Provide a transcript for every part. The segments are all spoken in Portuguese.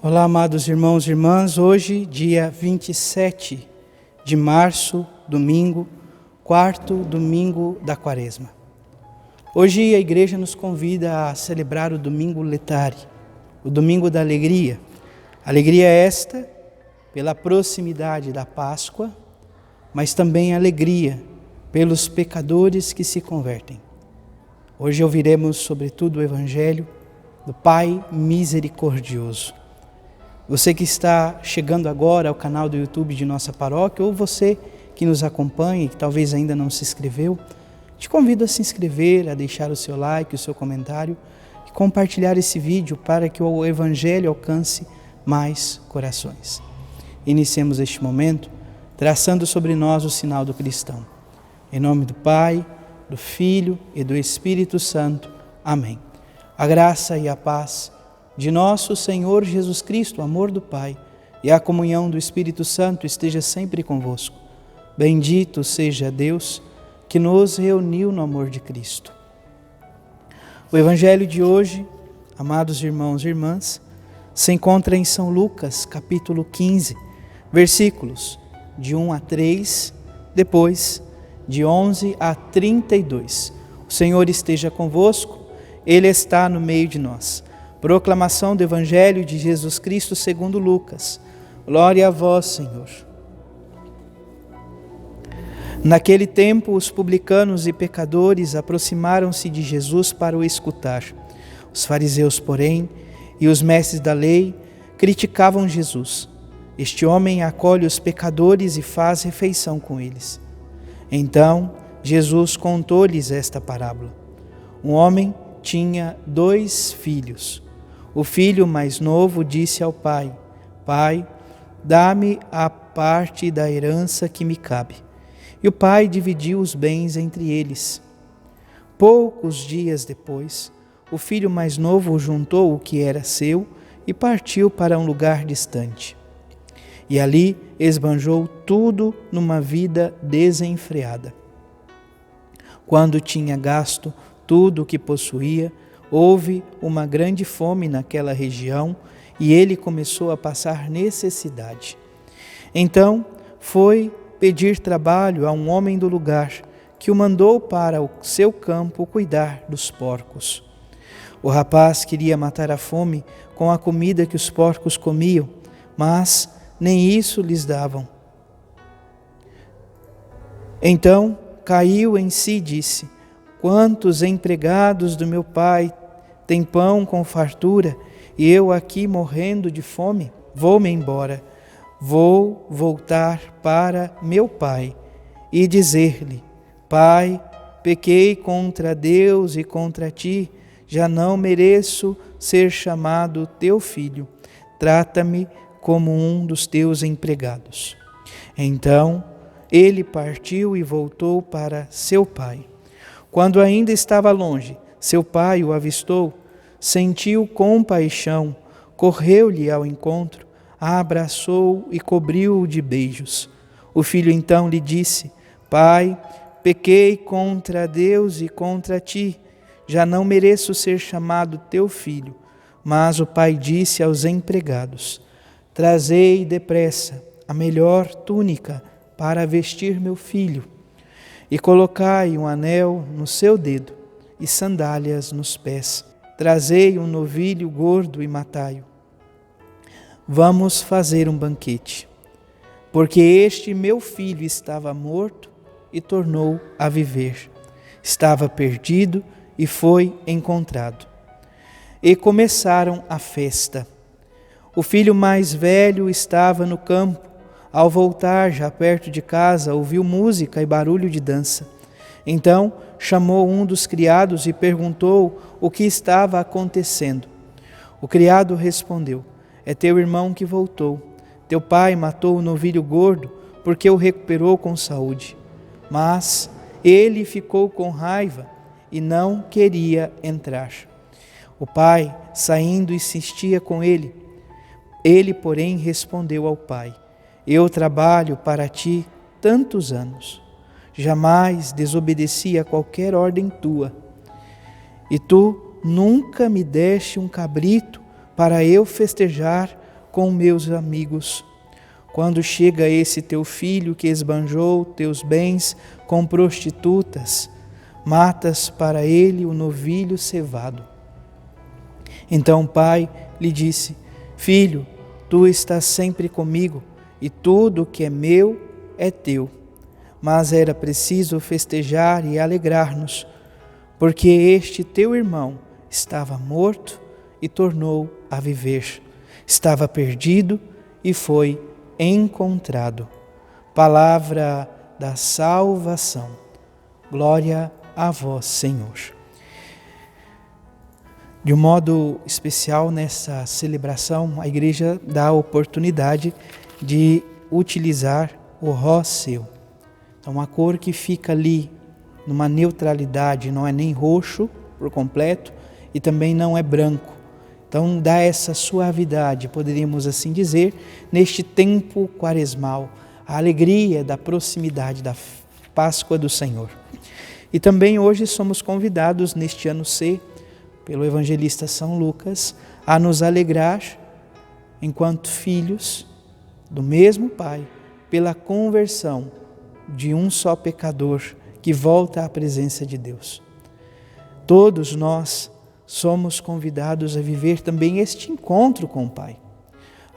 Olá, amados irmãos e irmãs, hoje, dia 27 de março, domingo, quarto domingo da Quaresma. Hoje a igreja nos convida a celebrar o Domingo Letare, o Domingo da Alegria. Alegria esta pela proximidade da Páscoa, mas também alegria pelos pecadores que se convertem. Hoje ouviremos sobretudo o Evangelho do Pai Misericordioso. Você que está chegando agora ao canal do YouTube de nossa paróquia, ou você que nos acompanha e que talvez ainda não se inscreveu, te convido a se inscrever, a deixar o seu like, o seu comentário e compartilhar esse vídeo para que o Evangelho alcance mais corações. Iniciemos este momento traçando sobre nós o sinal do cristão. Em nome do Pai, do Filho e do Espírito Santo. Amém. A graça e a paz de nosso Senhor Jesus Cristo, o amor do Pai e a comunhão do Espírito Santo esteja sempre convosco. Bendito seja Deus que nos reuniu no amor de Cristo. O Evangelho de hoje, amados irmãos e irmãs, se encontra em São Lucas, capítulo 15, versículos de 1 a 3, depois de 11 a 32. O Senhor esteja convosco, Ele está no meio de nós. Proclamação do Evangelho de Jesus Cristo segundo Lucas. Glória a vós, Senhor. Naquele tempo, os publicanos e pecadores aproximaram-se de Jesus para o escutar. Os fariseus, porém, e os mestres da lei criticavam Jesus. Este homem acolhe os pecadores e faz refeição com eles. Então, Jesus contou-lhes esta parábola. Um homem tinha 2 filhos. O filho mais novo disse ao pai: Pai, dá-me a parte da herança que me cabe. E o pai dividiu os bens entre eles. Poucos dias depois, o filho mais novo juntou o que era seu e partiu para um lugar distante. E ali esbanjou tudo numa vida desenfreada. Quando tinha gasto tudo o que possuía, houve uma grande fome naquela região e ele começou a passar necessidade. Então foi pedir trabalho a um homem do lugar, que o mandou para o seu campo cuidar dos porcos. O rapaz queria matar a fome com a comida que os porcos comiam, mas nem isso lhes davam. Então caiu em si e disse: Quantos empregados do meu pai têm pão com fartura e eu aqui morrendo de fome? Vou-me embora, vou voltar para meu pai e dizer-lhe: Pai, pequei contra Deus e contra ti, já não mereço ser chamado teu filho. Trata-me como um dos teus empregados. Então ele partiu e voltou para seu pai. Quando ainda estava longe, seu pai o avistou, sentiu compaixão, correu-lhe ao encontro, a abraçou e cobriu-o de beijos. O filho então lhe disse: Pai, pequei contra Deus e contra ti, já não mereço ser chamado teu filho. Mas o pai disse aos empregados: Trazei depressa a melhor túnica para vestir meu filho, e colocai um anel no seu dedo e sandálias nos pés. Trazei um novilho gordo e matai-o. Vamos fazer um banquete, porque este meu filho estava morto e tornou a viver. Estava perdido e foi encontrado. E começaram a festa. O filho mais velho estava no campo. Ao voltar, já perto de casa, ouviu música e barulho de dança. Então chamou um dos criados e perguntou o que estava acontecendo. O criado respondeu: É teu irmão que voltou. Teu pai matou o novilho gordo porque o recuperou com saúde. Mas ele ficou com raiva e não queria entrar. O pai, saindo, insistia com ele. Ele, porém, respondeu ao pai: Eu trabalho para ti tantos anos. Jamais desobedeci a qualquer ordem tua. E tu nunca me deste um cabrito para eu festejar com meus amigos. Quando chega esse teu filho que esbanjou teus bens com prostitutas, matas para ele o novilho cevado. Então o pai lhe disse: Filho, tu estás sempre comigo, e tudo o que é meu é teu. Mas era preciso festejar e alegrar-nos, porque este teu irmão estava morto e tornou a viver. Estava perdido e foi encontrado. Palavra da salvação. Glória a vós, Senhor. De um modo especial, nessa celebração, a igreja dá a oportunidade de utilizar o róseo. Então, a cor que fica ali numa neutralidade, não é nem roxo por completo e também não é branco. Então, dá essa suavidade, poderíamos assim dizer, neste tempo quaresmal, a alegria da proximidade da Páscoa do Senhor. E também hoje somos convidados, neste ano C, pelo evangelista São Lucas, a nos alegrar, enquanto filhos do mesmo Pai, pela conversão de um só pecador que volta à presença de Deus. Todos nós somos convidados a viver também este encontro com o Pai.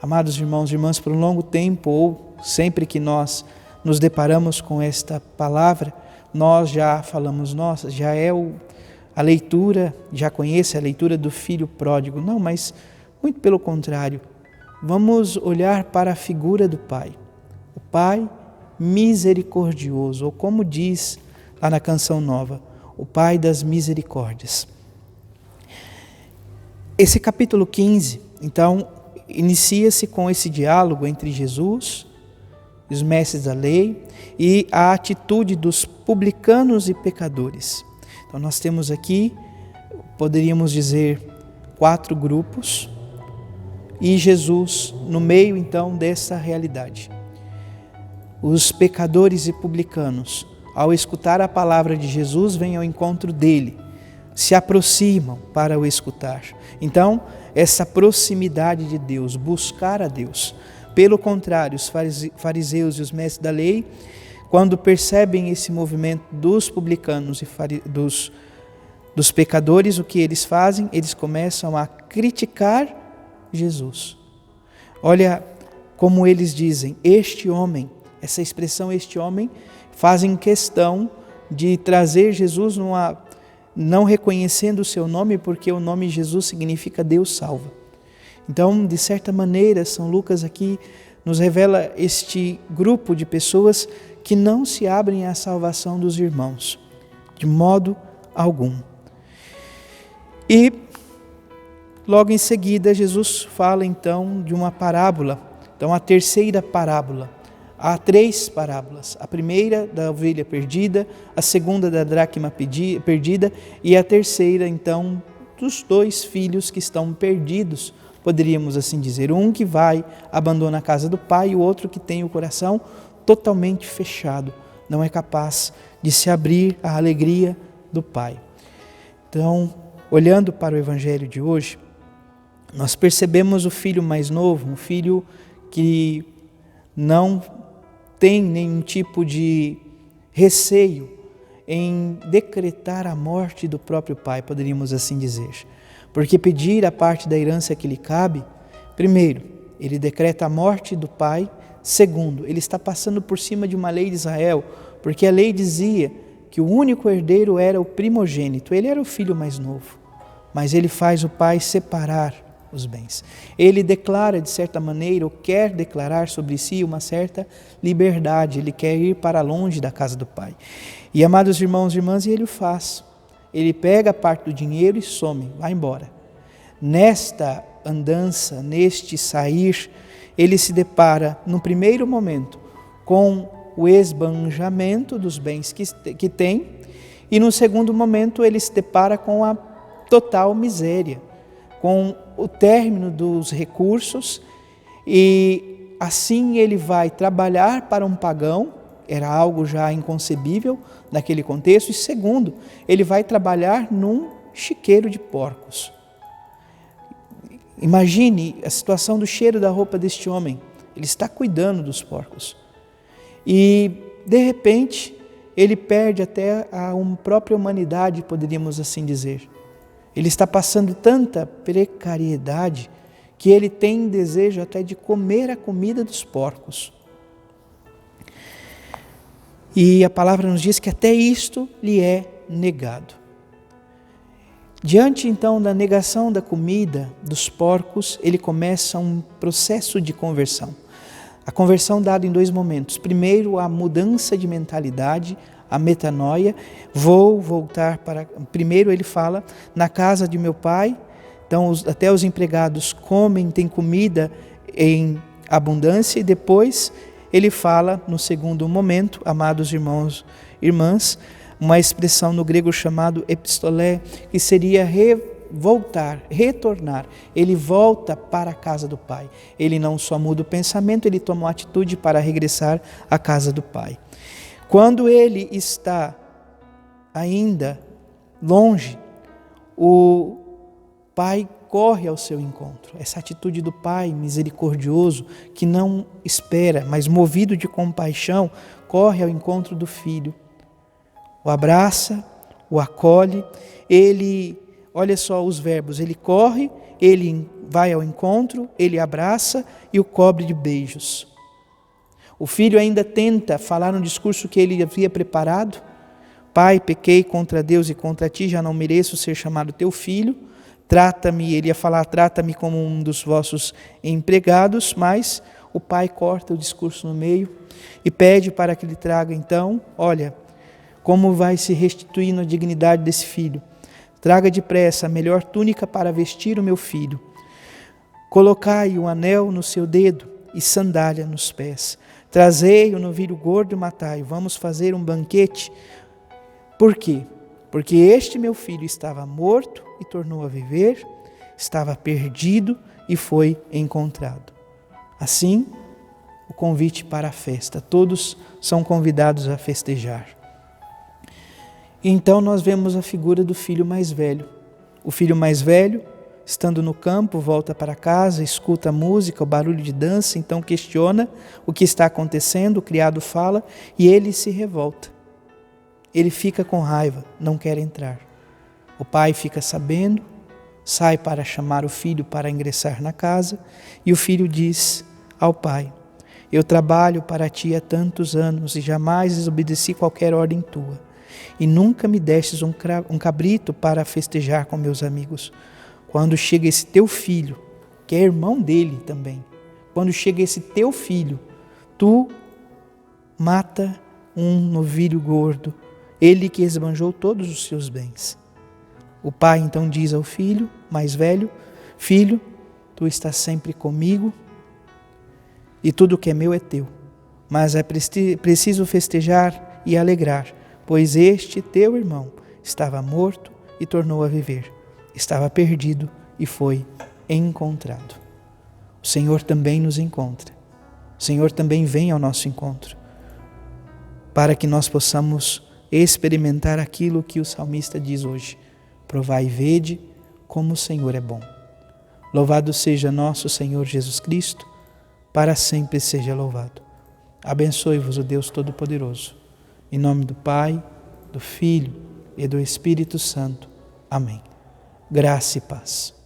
Amados irmãos e irmãs, por um longo tempo, ou sempre que nós nos deparamos com esta palavra, nós já falamos, nossa, já é a leitura, já conhece a leitura do filho pródigo. Não, mas muito pelo contrário, vamos olhar para a figura do Pai. O Pai misericordioso, ou como diz lá na Canção Nova, o Pai das misericórdias. Esse capítulo 15, então, inicia-se com esse diálogo entre Jesus, os mestres da lei, e a atitude dos publicanos e pecadores. Então nós temos aqui, poderíamos dizer, 4 grupos, e Jesus no meio então dessa realidade. Os pecadores e publicanos, ao escutar a palavra de Jesus, vêm ao encontro dele, se aproximam para o escutar. Então, essa proximidade de Deus, buscar a Deus. Pelo contrário, os fariseus e os mestres da lei, quando percebem esse movimento dos publicanos e dos pecadores, o que eles fazem? Eles começam a criticar Jesus. Olha como eles dizem, este homem, essa expressão este homem, fazem questão de trazer Jesus não reconhecendo o seu nome, porque o nome Jesus significa Deus salva. Então, de certa maneira, São Lucas aqui nos revela este grupo de pessoas que não se abrem à salvação dos irmãos, de modo algum. E, logo em seguida, Jesus fala então de uma parábola, então a terceira parábola. Há 3 parábolas, a primeira da ovelha perdida, a segunda da dracma perdida e a terceira então dos 2 filhos que estão perdidos, poderíamos assim dizer, um que vai, abandona a casa do pai e o outro que tem o coração totalmente fechado, não é capaz de se abrir à alegria do pai. Então, olhando para o evangelho de hoje, nós percebemos o filho mais novo, um filho que não tem nenhum tipo de receio em decretar a morte do próprio pai, poderíamos assim dizer. Porque pedir a parte da herança que lhe cabe, primeiro, ele decreta a morte do pai. Segundo, ele está passando por cima de uma lei de Israel, porque a lei dizia que o único herdeiro era o primogênito, ele era o filho mais novo, mas ele faz o pai separar os bens. Ele declara, de certa maneira, ou quer declarar sobre si uma certa liberdade, ele quer ir para longe da casa do pai. E amados irmãos e irmãs, ele o faz. Ele pega a parte do dinheiro e some, vai embora. Nesta andança, neste sair, ele se depara, no primeiro momento, com o esbanjamento dos bens que tem, e no segundo momento ele se depara com a total miséria, com o término dos recursos, e assim ele vai trabalhar para um pagão, era algo já inconcebível naquele contexto, e segundo, ele vai trabalhar num chiqueiro de porcos. Imagine a situação do cheiro da roupa deste homem. Ele está cuidando dos porcos. E, de repente, ele perde até a própria humanidade, poderíamos assim dizer. Ele está passando tanta precariedade que ele tem desejo até de comer a comida dos porcos. E a palavra nos diz que até isto lhe é negado. Diante então da negação da comida dos porcos, ele começa um processo de conversão. A conversão dada em 2 momentos. Primeiro, a mudança de mentalidade, a metanoia. Vou voltar para... Primeiro ele fala, na casa de meu pai, então até os empregados comem, têm comida em abundância, e depois ele fala, no segundo momento, amados irmãos e irmãs, uma expressão no grego chamado epistolé, que seria voltar, retornar. Ele volta para a casa do Pai. Ele não só muda o pensamento, ele toma uma atitude para regressar à casa do Pai. Quando ele está ainda longe, o Pai corre ao seu encontro. Essa atitude do Pai misericordioso, que não espera, mas movido de compaixão, corre ao encontro do Filho. O abraça, o acolhe, ele, olha só os verbos, ele corre, ele vai ao encontro, ele abraça e o cobre de beijos. O filho ainda tenta falar um discurso que ele havia preparado. Pai, pequei contra Deus e contra ti, já não mereço ser chamado teu filho. Trata-me, ele ia falar, trata-me como um dos vossos empregados, mas o pai corta o discurso no meio e pede para que ele traga então, olha, como vai se restituindo a dignidade desse filho. Traga depressa a melhor túnica para vestir o meu filho. Colocai um anel no seu dedo e sandália nos pés. Trazei o novilho gordo e matai. Vamos fazer um banquete. Por quê? Porque este meu filho estava morto e tornou a viver, estava perdido e foi encontrado. Assim, o convite para a festa. Todos são convidados a festejar. Então nós vemos a figura do filho mais velho. O filho mais velho, estando no campo, volta para casa, escuta a música, o barulho de dança, então questiona o que está acontecendo, o criado fala e ele se revolta. Ele fica com raiva, não quer entrar. O pai fica sabendo, sai para chamar o filho para ingressar na casa e o filho diz ao pai: eu trabalho para ti há tantos anos e jamais desobedeci qualquer ordem tua. E nunca me destes um cabrito para festejar com meus amigos. Quando chega esse teu filho, que é irmão dele também, quando chega esse teu filho, tu mata um novilho gordo, ele que esbanjou todos os seus bens. O pai então diz ao filho mais velho: filho, tu estás sempre comigo e tudo que é meu é teu, mas é preciso festejar e alegrar, pois este teu irmão estava morto e tornou a viver, estava perdido e foi encontrado. O Senhor também nos encontra, o Senhor também vem ao nosso encontro, para que nós possamos experimentar aquilo que o salmista diz hoje: provai e vede como o Senhor é bom. Louvado seja nosso Senhor Jesus Cristo, para sempre seja louvado. Abençoe-vos o Deus Todo-Poderoso. Em nome do Pai, do Filho e do Espírito Santo. Amém. Graça e paz.